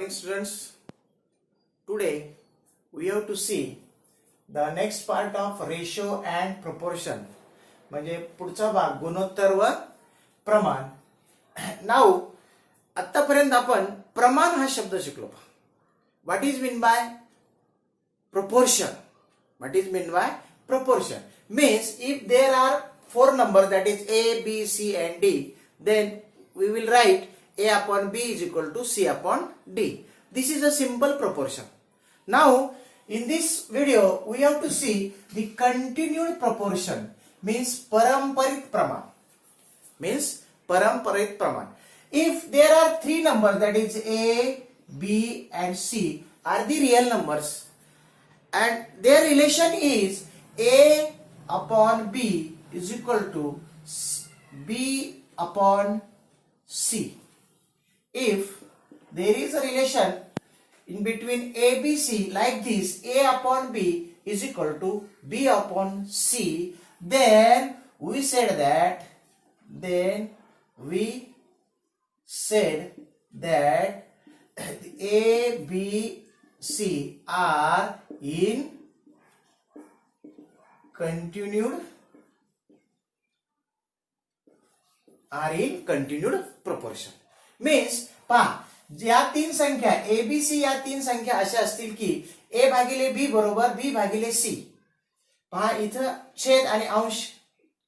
Morning students, today we have to see the next part of ratio and proportion. म्हणजे पुढचा भाग गुणोत्तर व प्रमाण. नाउ आतापर्यंत आपण प्रमाण हा शब्द शिकलो. What is mean bye proportion? What is meant by proportion? Means if there are four numbers, that is A, B, C and D, then we will write A upon B is equal to C upon D. This is a simple proportion. Now in this video we have to see the continued proportion, means paramparit praman. Means paramparit praman. If there are three numbers, that is A, B and C are the real numbers, and their relation is A upon B is equal to B upon C. If there is a relation in between A, B, C like this, A upon B is equal to B upon C, then we said that A, B, C are in continued proportion. Means पहा, या तीन संख्या A, B, C या तीन संख्या अशा असतील की A भागिले B बरोबर B भागिले C. पहा इथं छेद आणि अंश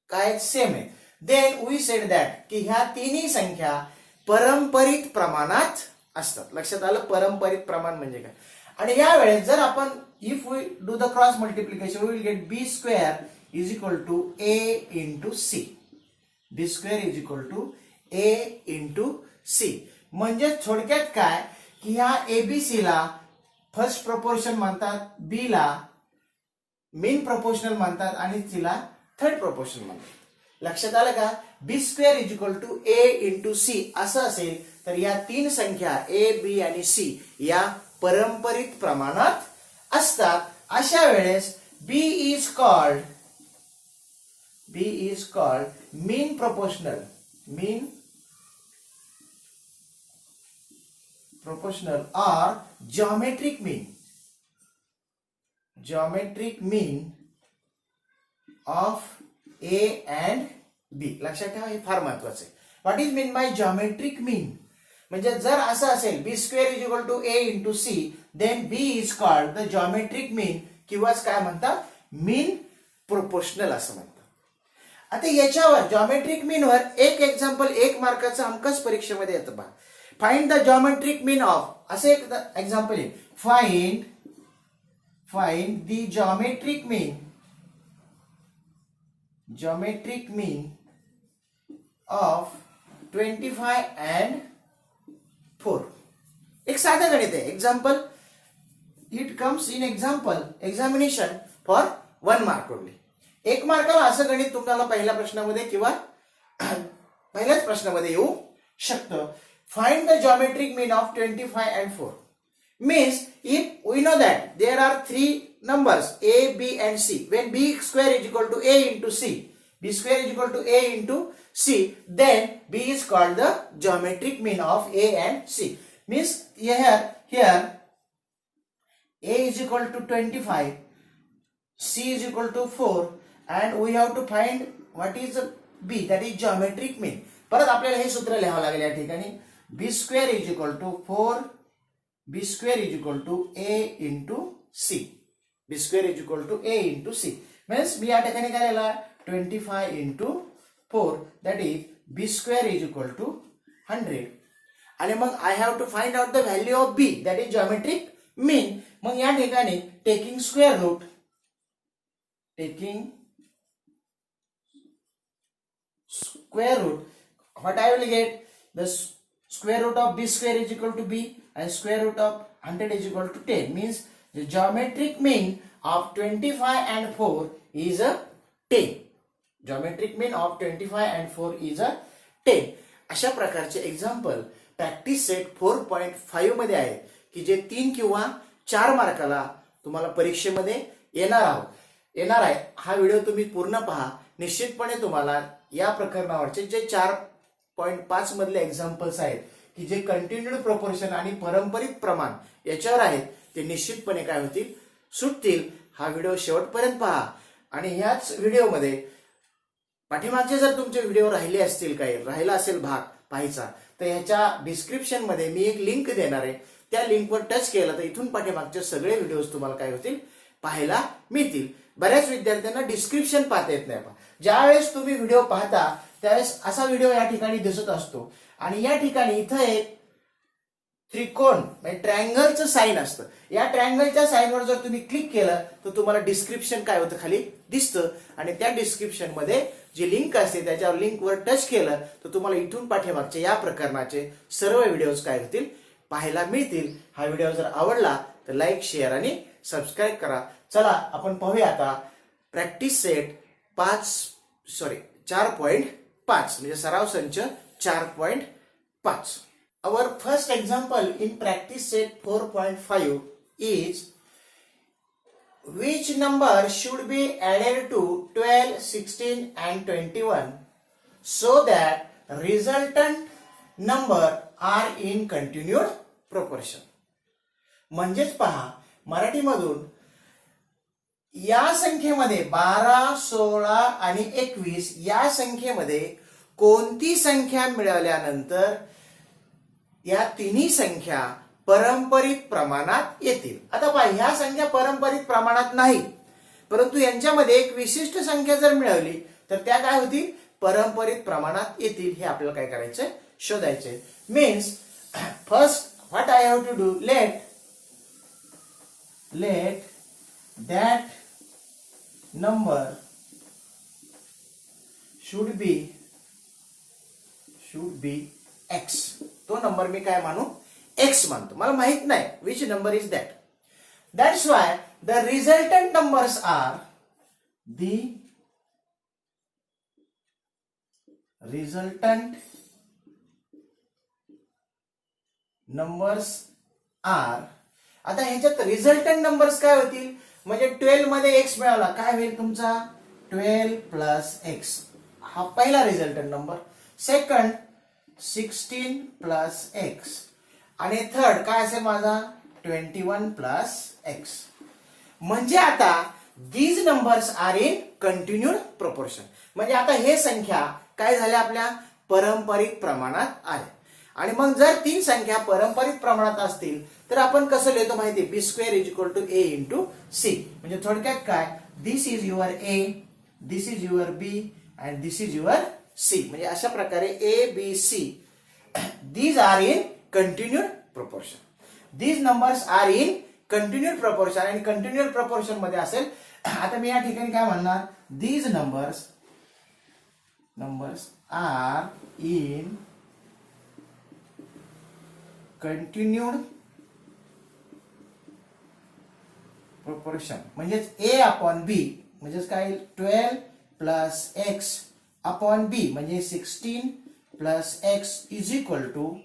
काय सेम आहे. देन वी सेड दॅट की ह्या तिन्ही संख्या परंपरित प्रमाणात असतात. लक्षात आलं परंपरित प्रमाण म्हणजे काय. आणि या वेळेस जर आपण if we do the cross multiplication we will get B square is equal to A into C. B square is equal to A into C. म्हणजे थोडक्यात काय की ह्या ABC ला फर्स्ट प्रोपोर्शन म्हणतात, B ला मेन प्रोपोर्शनल म्हणतात आणि C ला थर्ड प्रोपोर्शनल म्हणतात. लक्षात आलं का. B square is equal to A into C असं असेल तर या तीन संख्या A, B आणि C या परंपरित प्रमाणात असतात. अशा वेळेस B is called mean proportional or geometric mean of A and B. लक्षात ठेवा, हे फार महत्वाचं आहे. What is mean by geometric mean? म्हणजे जर असं असेल B square is equal to A into C, then B is called the geometric mean किंवा काय म्हणतात मीन प्रोपोर्शनल असं म्हणतात. आता याच्यावर जॉमेट्रिक मीन वर एक एक्झाम्पल 1 मार्काचं हमखास परीक्षेमध्ये येतं पहा. Find the geometric mean of असे एक एक्झाम्पल आहे. Find the geometric mean of 25 and 4. एक साधं गणित आहे. Example it comes in examination for 1 mark only. 1 मार्काला असं गणित तुम्हाला पहिल्या प्रश्नामध्ये किंवा पहिल्याच प्रश्नामध्ये येऊ शकतं. Find the geometric mean of 25 and 4. Means if we know that there are three numbers A, B and C, when B square is equal to A into C, B square is equal to A into C, then B is called the geometric mean of A and C. Means here A is equal to 25, C is equal to 4, and we have to find what is B, that is geometric mean. परत आपल्याला हे सूत्र लिहावं लागेल या ठिकाणी. B square is equal to 4, B square is equal to A into C. B square is equal to A into C. Means मी या ठिकाणी काय लिहिला 25 into 4, that is B square is equal to 100. आणि मग I have to find out the value of B, that is geometric mean. मग या ठिकाणी taking square root, what I will get, the square root of B square is equal to B and square root of 100 is equal to 10. Means the geometric mean of 25 and 4 is a 10. Geometric mean of 25 and 4 is a 10. अशा प्रकारचे example practice set 4.5 मध्ये आहे की जे 3 किंवा 4 मार्काला तुम्हाला परीक्षेमध्ये येणार आहे. हा व्हिडिओ तुम्ही पूर्ण पहा. निश्चितपणे तुम्हाला या प्रकरणावरचे जे 4.5 मधले एक्झाम्पल्स आहेत की जे कंटिन्यूड प्रोपोर्शन आणि पारंपरिक प्रमाण याच्यावर आहेत ते निश्चितपणे काय होतील, सुटतील. हा व्हिडिओ शेवटपर्यंत पहा आणि ह्याच व्हिडिओमध्ये पाठीमागचे जर तुमचे व्हिडिओ राहिले असतील, काही राहिला असेल भाग पाहायचा, तर ह्याच्या डिस्क्रिप्शन मध्ये मी एक लिंक देणार आहे. त्या लिंकवर टच केलं तर इथून पाठीमागचे सगळे व्हिडिओज तुम्हाला काय होतील, पाहायला मिळतील. बऱ्याच विद्यार्थ्यांना डिस्क्रिप्शन पाहता येत नाही. ज्यावेळेस तुम्ही व्हिडिओ पाहता त्यावेळेस असा व्हिडिओ या ठिकाणी दिसत असतो आणि या ठिकाणी इथं एक त्रिकोण म्हणजे ट्रायंगलचं साईन असतं. या ट्रायंगलच्या साईनवर जर तुम्ही क्लिक केलं तर तुम्हाला डिस्क्रिप्शन काय होतं, खाली दिसतं आणि त्या डिस्क्रिप्शन मध्ये जी लिंक असते त्याच्यावर लिंकवर टच केलं तर तुम्हाला इथून पाठीमागचे या प्रकरणाचे सर्व व्हिडिओज काय होतील, पाहायला मिळतील. हा व्हिडिओ जर आवडला तर लाईक, शेअर आणि सबस्क्राईब करा. चला आपण पाहूया आता प्रॅक्टिस सेट 4.5 म्हणजे सराव संच 4.5. Our first example in practice set 4.5 is which number should be added to 12, 16 and 21 so that resultant number are in continued proportion. म्हणजेच पहा मराठीमधून या संख्येमध्ये 12, 16 आणि 21 या संख्येमध्ये कोणती संख्या मिळाल्यानंतर या तिन्ही संख्या पारंपरिक प्रमाणात येतील. आता पहा ह्या संख्या पारंपरिक प्रमाणात नाही, परंतु यांच्यामध्ये एक विशिष्ट संख्या जर मिळवली तर त्या काय होतील, पारंपरिक प्रमाणात येतील. हे आपल्याला काय करायचंय, शोधायचंय. Means first what I have to do, let that number should be X. तो नंबर मी काय मानू, एक्स मानतो. मला माहित नाही which number is that. That's why the resultant numbers are आता ह्याच्यात रिझल्टंट नंबर्स काय होतील, म्हणजे 12 मध्ये एक्स मिळाला काय होईल तुमचा, 12 प्लस एक्स हा पहिला resultant number. Second 16 plus x आणि थर्ड काय असेल माझा 21 प्लस एक्स. म्हणजे आता these numbers are in continued proportion. म्हणजे आता हे संख्या काय झाल्या, आपल्या पारंपरिक प्रमाणात आहे. आणि मग जर तीन संख्या पारंपरिक प्रमाणात असतील तर आपण कसं लिहितो माहिती, B square is equal to A into C. म्हणजे थोडक्यात काय, this is your A, this is your B and this is your C. म्हणजे अशा प्रकारे A B C these are in continued proportion. These numbers are in continued proportion आणि continued proportion मध्ये असेल. आता मी या ठिकाणी काय म्हणणार, these numbers are in continued proportion. म्हणजेच a upon b म्हणजेच काय 12 प्लस एक्स अपॉन बी म्हणजे 16 plus x is equal to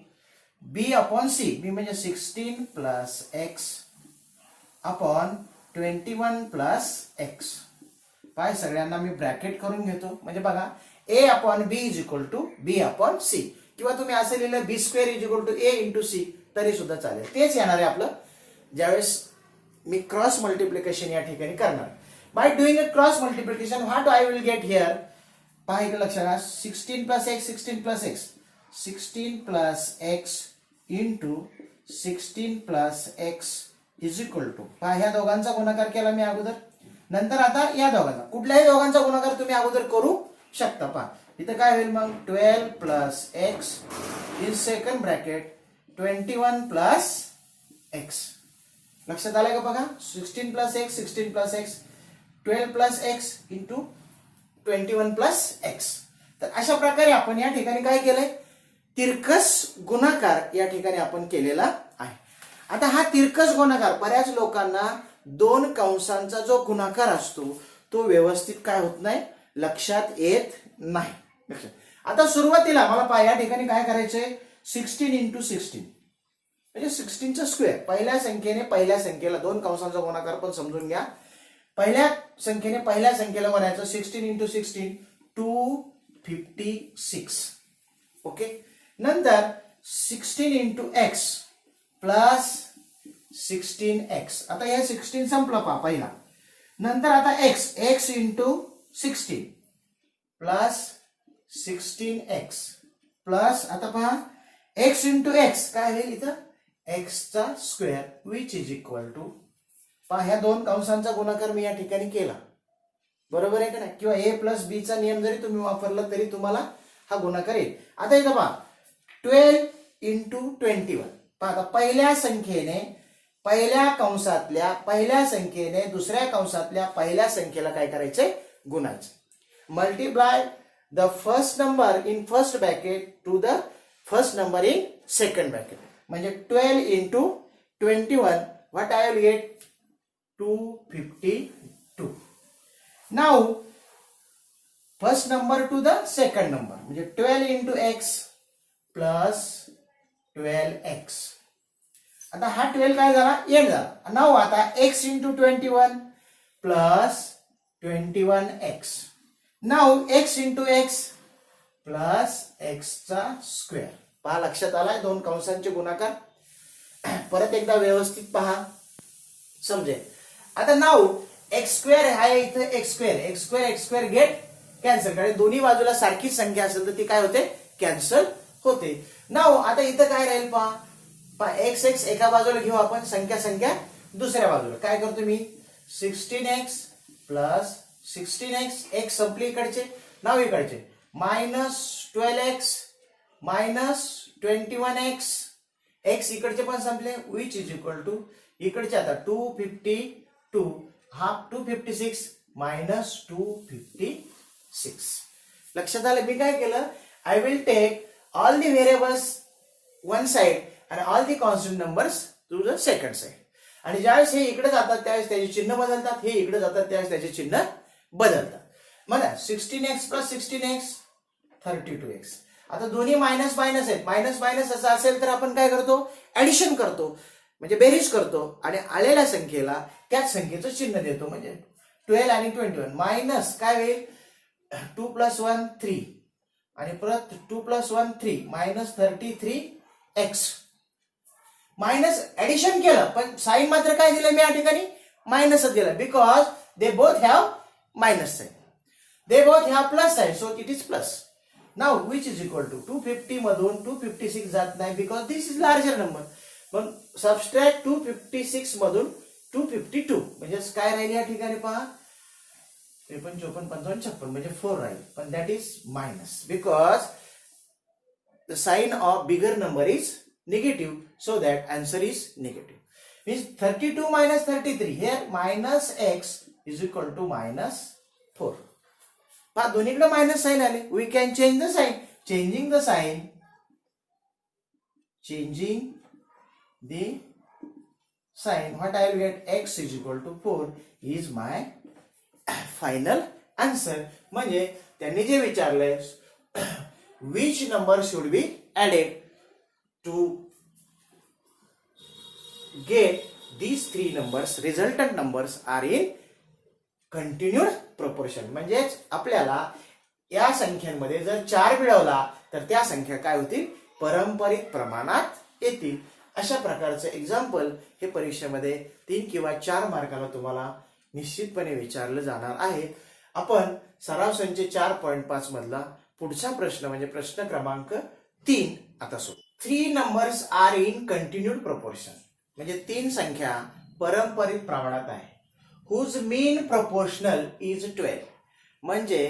B upon C. B म्हणजे 16 plus x upon 21 plus x. पाय सगळ्यांना मी ब्रॅकेट करून घेतो. म्हणजे बघा A upon B is equal to B upon C, किंवा तुम्ही असं लिहिलं B square is equal to A into C तरी सुद्धा चालेल. तेच येणार आहे आपलं ज्यावेळेस मी क्रॉस मल्टिप्लिकेशन या ठिकाणी करणार. By doing a cross multiplication what I will get here, पहा इकडे लक्षात घ्या, 16 plus x 16 plus x 16 plus x into 16 plus x is equal to, पहा ह्या दोघांचा गुणाकार केला मी अगोदर. नंतर आता या दोघांचा, कुठल्याही दोघांचा गुणाकार तुम्ही अगोदर करू शकता. पहा इथं काय होईल मग 12 plus x in second bracket 21 plus x. लक्षात आलंय का बघा, 16 plus x 16 plus x 12 plus x into 21 plus x. तर अशा प्रकारे आपण या ठिकाणी काय केलंय, तिरकस गुणाकार या ठिकाणी आपण केलेला आहे. आता हा तिरकस गुणाकार बऱ्याच लोकांना दोन कंसांचा जो गुणाकार असतो तो व्यवस्थित काय होत नाही, लक्षात येत नाही. आता सुरुवातीला मला पहा या ठिकाणी काय करायचंय, 16 इंटू 16 म्हणजे 16चा स्क्वेअर. पहिल्या संख्येने पहिल्या संख्येला, दोन कंसांचा गुणाकार पण समजून घ्या. पहिल्या संख्येने पहिल्या संख्येला बनायचं 16 इंटू 16 256. ओके. नंतर 16 इंटू एक्स प्लस 16x. आता हे 16 संपलं पहा पहिला. नंतर आता x into 16 plus 16x plus आता पहा x इंटू x काय होईल इथं x चा square which is equal to पहा ह्या दोन कंसांचा गुणाकार मी या ठिकाणी केला. बरोबर आहे का नाही? किंवा a प्लस b चा नियम जरी तुम्ही वापरला तरी तुम्हाला हा गुणाकार येईल. आता इथं पहा 12 इंटू 21 पहा आता पहिल्या संख्येने पहिल्या कंसातल्या पहिल्या संख्येने दुसऱ्या कंसातल्या पहिल्या संख्येला काय करायचंय गुणायचं. Multiply the first number in first bracket to the first number in second bracket. म्हणजे 12 into 21 what I will get 252. Now first number to the second number म्हणजे 12 इंटू एक्स प्लस 12x. आता हा 12 काय झाला एंड झाला. Now आता x into 21 plus 21x. Now x into x plus x चा square. पहा लक्षात आलाय दोन कंसांचे गुणाकार. परत एकदा व्यवस्थित पहा समजेल. आता नाउ एक्स स्क्वेअर आहे इथं एक्स स्क्वेअर गेट कॅन्सल. कारण दोन्ही बाजूला सारखीच संख्या असेल तर ती काय होते कॅन्सल होते. नाउ आता इथं काय राहील पहा एक्स एका बाजूला घेऊ आपण संख्या दुसऱ्या बाजूला. काय करतो मी 16x प्लस 16x x संपली इकडचे. नाव इकडचे minus 12x minus 21x x इकडचे पण संपले विच इज इक्वल टू इकडचे आता 252 हाफ 256 मायनस 256. लक्षात आलं. मी काय केलं I will take all the variables one side आणि all the constant numbers to the second side. आणि ज्यावेळेस हे इकडे जातात त्यावेळेस त्याचे चिन्ह बदलतात. हे इकडे जातात त्यावेळेस त्याचे चिन्ह बदलतात. म्हणा 16x प्लस 16x 32x. आता दोन्ही मायनस मायनस आहेत. मायनस मायनस असं असेल तर आपण काय करतो ऍडिशन करतो म्हणजे बेरीज करतो आणि आलेल्या संख्येला त्याच संख्येचं चिन्ह देतो. म्हणजे 12 आणि 21 मायनस काय होईल 2 प्लस 1 3 आणि परत 2 plus 1 3 minus 33x. Minus addition केलं पण साइन मात्र काय दिलं मी या ठिकाणी मायनसच दिलं. Because they both have minus sign. They both have plus sign so it is plus. Now which is equal to 250 मधून 256 जात नाही because this is larger number. पण सबस्ट्रॅक्ट 256 मधून 252 म्हणजे काय राहील या ठिकाणी पहा 53 54 55 56 म्हणजे 4 राहील. पण that is minus because the sign of bigger number is negative so that answer is negative. Means 32 minus 33 here minus x is equal to minus 4. पहा दोन्हीकडे मायनस साइन आले. We can change the sign. Changing the sign what I will get x is equal to 4 is my final answer. म्हणजे त्यांनी जे विचारलंय which number should be added to get these three numbers resultant numbers are in continued proportion. म्हणजेच आपल्याला या संख्यांमध्ये जर 4 मिळवला तर त्या संख्या काय होतील पारंपरिक प्रमाणात येतील. अशा प्रकारचं एक्झाम्पल हे परीक्षेमध्ये 3 किंवा 4 मार्काला तुम्हाला निश्चितपणे विचारलं जाणार आहे. आपण सराव संच 4.5 मधला पुढचा प्रश्न म्हणजे प्रश्न क्रमांक 3 आता सोडू. 3 numbers are in continued proportion म्हणजे 3 संख्या पारंपरिक प्रमाणात आहे. whose mean proportional is 12 म्हणजे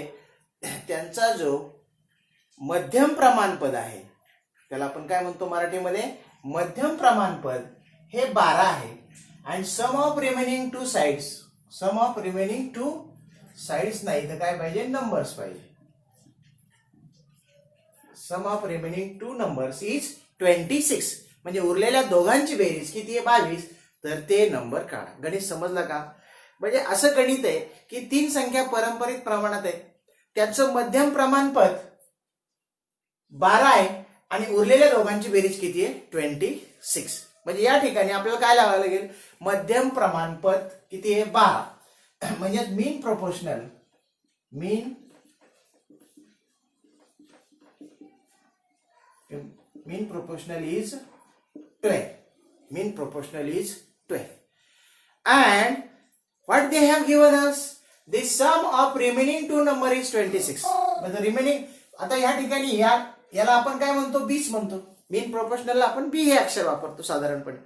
त्यांचा जो मध्यम प्रमाणपद आहे त्याला आपण काय म्हणतो मराठीमध्ये मध्यम प्रमाणपद हे 12 आहे. आणि sum of remaining two sides नाही तर काय पाहिजे नंबर्स पाहिजे. Sum of remaining two numbers is 26 म्हणजे उरलेल्या दोघांची बेरीज किती आहे 22 तर ते नंबर काढा. गणित समजलं का? म्हणजे असं गणित आहे की 3 संख्या पारंपरिक प्रमाणात आहे त्याचं मध्यम प्रमाणपद 12 आहे आणि उरलेल्या दोघांची बेरीज किती आहे 26. म्हणजे या ठिकाणी आपल्याला काय लावावं लागेल मध्यम प्रमाणपद किती आहे 12 म्हणजे mean proportional mean proportional is 12. Mean proportional is 12. And what they have given us? The sum of remaining two number is 26. म्हणजे रिमेनिंग आता या ठिकाणी याला आपण काय म्हणतो? बीस म्हणतो. मीन प्रोपोर्शनलला आपण बी हे अक्षर वापरतो साधारणपणे.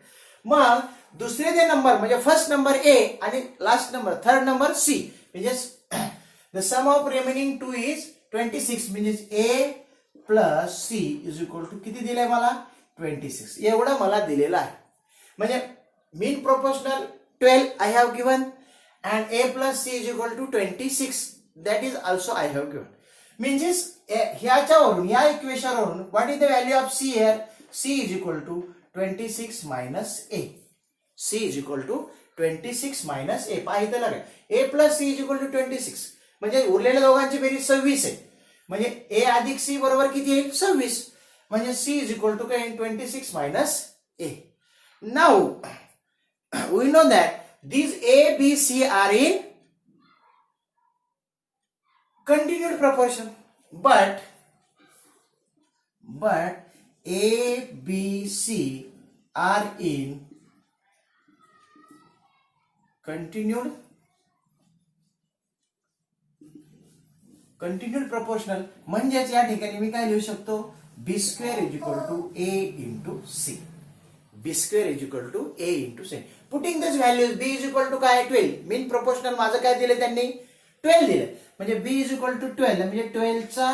मग दुसरे जे नंबर म्हणजे फर्स्ट नंबर ए आणि last number third number C म्हणजे the sum of remaining two is 26 म्हणजे A plus C is equal to किती दिलंय मला? 26. एवढं मला दिलेलं आहे. म्हणजे mean proportional 12 I have given and a plus c is equal to 26. That is also I have given. Means ह्याच्यावरून या इक्वेशनवरून what is the value of c here? c is equal to 26 minus a. c is equal to 26 minus a. पहा इथं लगा a plus c is equal to 26. म्हणजे उरलेल्या दोघांची बेरीज 26 आहे. म्हणजे a अधिक c बरोबर किती येईल? 26. म्हणजे c is equal to काय? 26 minus a. Now we know that these a, b, c are in continued proportion, but a, b, c are in continued proportional. म्हणजेच या ठिकाणी मी काय लिहू शकतो? b square is equal to a into c. b square is equal to a into c. Putting this values, b is equal to काय? 12. मीन proportional माझं काय दिले त्यांनी? 12 दिले. म्हणजे b is equal to 12 म्हणजे 12 चा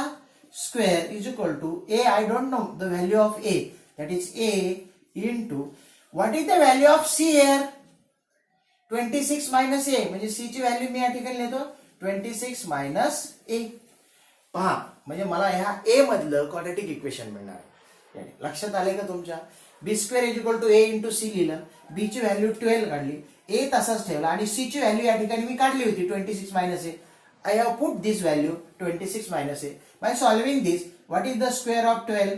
square is equal to a. I don't know the value of a. That is a into what is the value of c here? 26 minus a. म्हणजे c ची व्हॅल्यू मी या ठिकाणी लिहितो 26 minus a. पहा म्हणजे मला ह्या a मधलं क्वाड्रॅटिक इक्वेशन मिळणार आहे. लक्षात आले का तुमच्या? B square is equal to A into C लिहिलं, बी ची व्हॅल्यू 12 काढली, ए तसाच ठेवला आणि सी ची व्हॅल्यू या ठिकाणी मी काढली होती 26 minus A. I have put this value 26 minus A. By solving this what is the square of 12?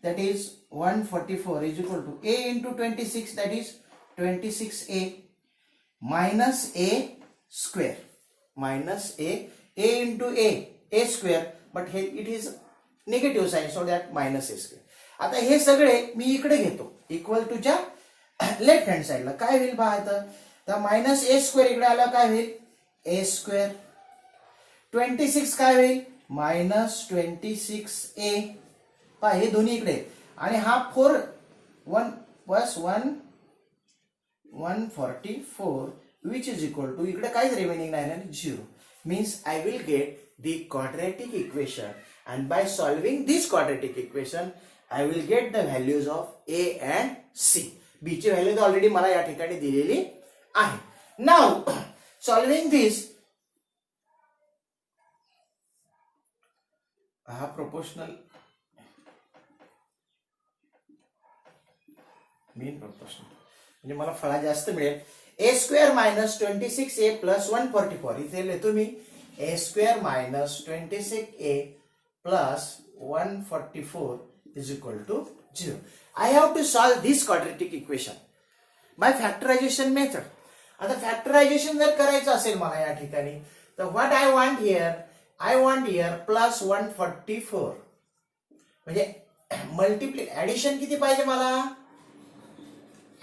That is 144 is equal to A into 26 that is 26a minus A square minus A into A square but हे it is negative sign so that minus A square. आता हे सगळे मी इकडे घेतो equal to च्या left hand साइडला. काय होईल पहा इथं? तर मायनस ए स्क्वेअर इकडे आला काय होईल? ए स्क्वेअर. 26 काय होईल? Minus 26a. पहा हे दोन्ही इकडे आणि हा 4 1 plus 144 which is equal to इकडे काहीच रिमेनिंग नाही ना 0. Means I will get the quadratic equation and by solving this quadratic equation I will get the values of a and c. b ची व्हॅल्यू तर ऑलरेडी मला या ठिकाणी दिलेली आहे. नाउ सॉल्विंग दिस हा प्रोपोर्शनल मीन प्रोपोर्शनल म्हणजे मला फळा जास्त मिळेल. a square minus 26a plus 144 इथे लिहितो मी a square minus 26a plus 144 is equal to 0. I have to solve this quadratic equation by factorization method. आता factorization जर करायचं असेल मला या ठिकाणी तर what I want here plus 144 म्हणजे ऍडिशन किती पाहिजे मला?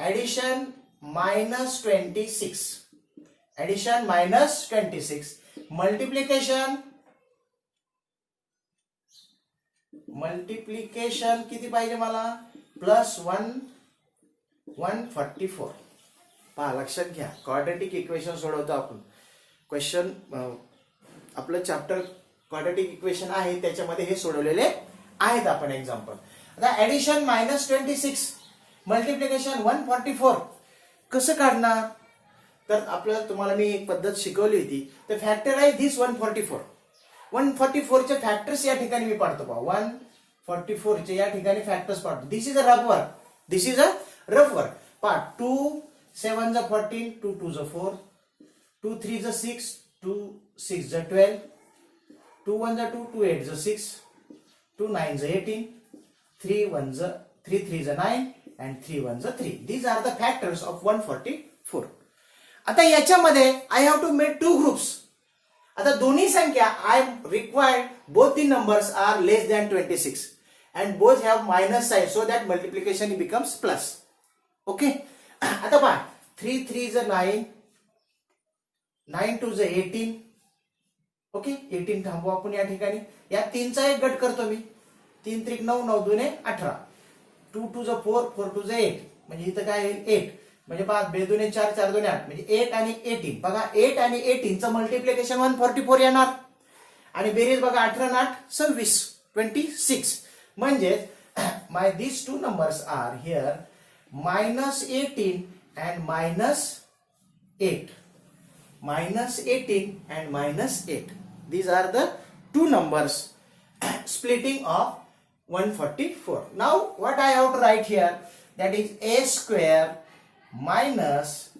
Addition minus 26 addition minus 26 multiplication किती पाहिजे मला? प्लस 144. पहा लक्षात घ्या क्वाड्रॅटिक इक्वेशन सोडवतो आपण. क्वेश्चन आपलं चॅप्टर क्वाड्रॅटिक इक्वेशन आहे त्याच्यामध्ये हे सोडवलेले आहेत आपण एक्झाम्पल. आता ऍडिशन मायनस 26 मल्टिप्लिकेशन 144 कसं काढणार? तर आपल्याला तुम्हाला मी एक पद्धत शिकवली होती. तर फॅक्टराइज दिस 144. 144 चे फॅक्टर्स या ठिकाणी मी पाडतो पहा. 144 चे या ठिकाणी फॅक्टर्स पाडतो. दिस इज अ रफ वर्क. पहा 2 7 जा 14, 2 2 जा 4, 2 3 जा 6, 2 6 जा 12, 2 1 जा 2, 2 8 जा 6, 2 9 जा 18, 3 1 जा 3 3 जा 9 and 3 1 जा 3. These are the factors of 144. आता याच्यामध्ये I have to make two groups. आता दोन्ही संख्या I required both the numbers are less than 26 and both have minus sign, so that multiplication becomes plus. Okay. आता पहा 3 3 is 9, 9 2 is 18. Okay, 18 थांबू आपण या ठिकाणी. या 3 चा एक गट करतो मी. 3 3 9 9 2 18. 2 2 is 4, 4 2 is 8. म्हणजे इथं काय येईल 8. म्हणजे पहा 2 2 4 4 2 8. म्हणजे 8 आणि 18. बघा 8 आणि 18 चं मल्टिप्लिकेशन 144 येणार. आणि बेरीज बघा 18 8 26 26. म्हणजे my these two numbers are here minus 18 and minus 8. Minus 18 and minus 8. These are the two numbers splitting of 144. Now what I have to write here, that is a square minus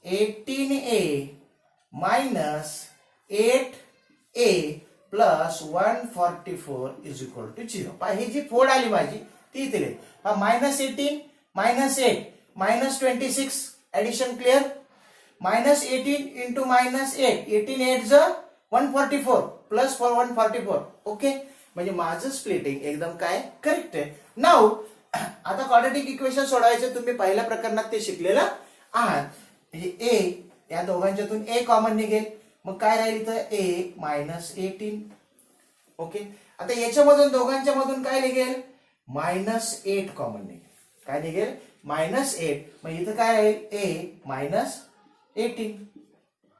18a minus 8a plus 144 is equal to 0. पहा ही जी फोड आली माझी ती इथे लिहिली. पहा minus 18 minus 8 minus 26 addition clear. Minus 18 into minus 8. 18 8 is 144 plus for 144. Okay, म्हणजे माझं स्प्लिटिंग एकदम काय करेक्ट आहे. नाउ आता क्वाड्रेटिक इक्वेशन सोडवायचे तुम्ही पहिल्या प्रकरणात ते शिकलेलं आहात. ए या दोघांच्यातून ए कॉमन निघेल. मग काय राहील इथं ए मायनस 18. ओके, आता याच्यामधून दोघांच्या मधून काय निघेल मायनस 8 कॉमन निघेल. काय निघेल मायनस 8. मग इथं काय राहील ए मायनस 18.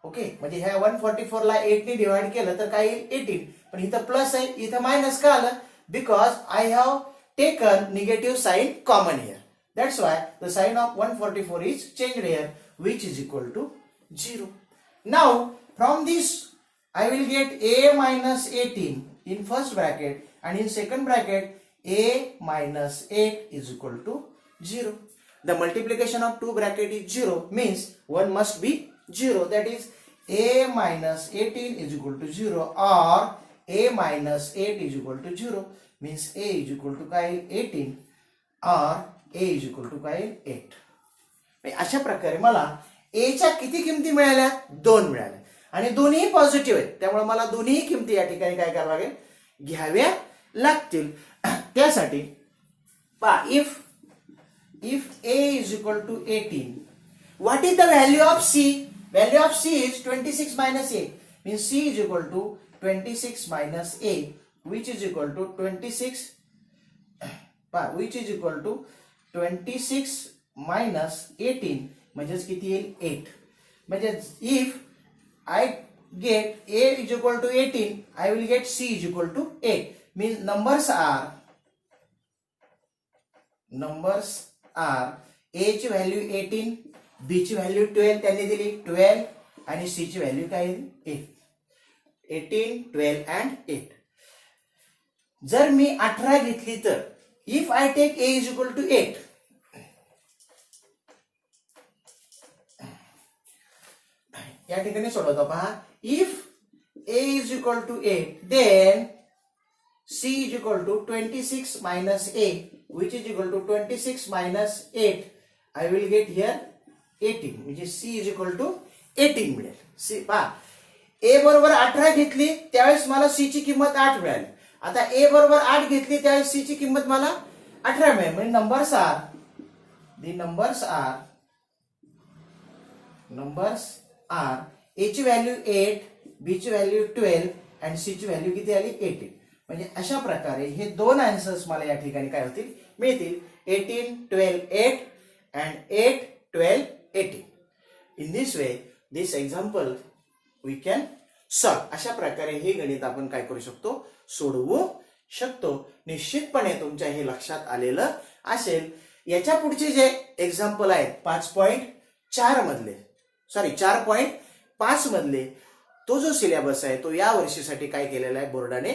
ओके, म्हणजे ह्या 144 ला 8 ने डिवाइड केलं तर काय येईल 18. पण इथं प्लस आहे, इथं मायनस का आलं, because I have taken negative sign common here. That's why the sign of 144 is changed here, which is equal to 0. Now from this I will get a minus 18 in first bracket and in second bracket a minus 8 is equal to 0. The multiplication of two bracket is 0, means one must be 0. That is a minus 18 is equal to 0 or a minus 8 is equal to 0, means a is equal to काय 18 or a is equal to काय 8. अशा प्रकारे मला a च्या किती किमती मिळाल्या 2 मिळाल्या आणि दोन्ही पॉझिटिव्ह आहेत. त्यामुळे मला दोन्ही किमती या ठिकाणी काय करावं लागेल घ्याव्या लागतील. त्यासाठी पहा if a is equal to 18, what is the value of c? Value of c is 26 minus a, means c is equal to 26 minus a, which is equal to 26 which is equal to 26 minus 18, म्हणजेच किती येईल 8. म्हणजे if I get a is equal to 18, I will get c is equal to 8. Means numbers are a ची value 18, b ची value 12 त्यांनी दिली 12 आणि c ची व्हॅल्यू काय येईल 8. 18 12 and 8. जर मी 18 घेतली तर if I take a is equal to 8, या ठिकाणी सोडवतो पहा. if a is equal to 8, then c is equal to 26 minus a, which is equal to 26 minus 8. I will get here 18, म्हणजे c is equal to 18 मिळेल. c पहा a बरोबर 18 घेतली त्यावेळेस मला c ची किंमत 8 मिळाली. आता a बरोबर 8 घेतली त्यावेळेस c ची किंमत मला 18 मिळेल. म्हणजे numbers are a ची व्हॅल्यू 8, b ची व्हॅल्यू 12 आणि c ची व्हॅल्यू किती आली 18. म्हणजे अशा प्रकारे हे दोन आन्सर्स मला या ठिकाणी काय होतील मिळतील. 18 12 8 and 8 12 18. In this way this example we can solve. अशा प्रकारे हे गणित आपण काय करू शकतो सोडवू शकतो. निश्चितपणे तुमच्या हे लक्षात आलेलं असेल. याच्या पुढचे जे एक्झाम्पल आहेत 5.4 मधले 4.5 मधले तो जो सिलेबस आहे तो या वर्षीसाठी काय केलेला आहे बोर्डाने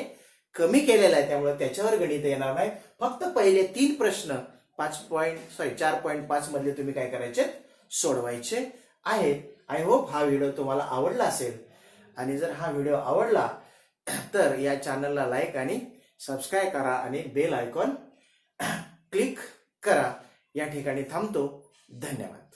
कमी केलेला आहे. त्यामुळे त्याच्यावर गणित येणार नाही. फक्त पहिले 3 प्रश्न 4.5 मधले तुम्ही काय करायचे सोडवायचे आहेत. आय होप हा व्हिडिओ तुम्हाला आवडला असेल आणि जर हा व्हिडिओ आवडला तर या चॅनलला लाईक आणि सबस्क्राईब करा आणि बेल आयकॉन क्लिक करा. या ठिकाणी थांबतो. धन्यवाद.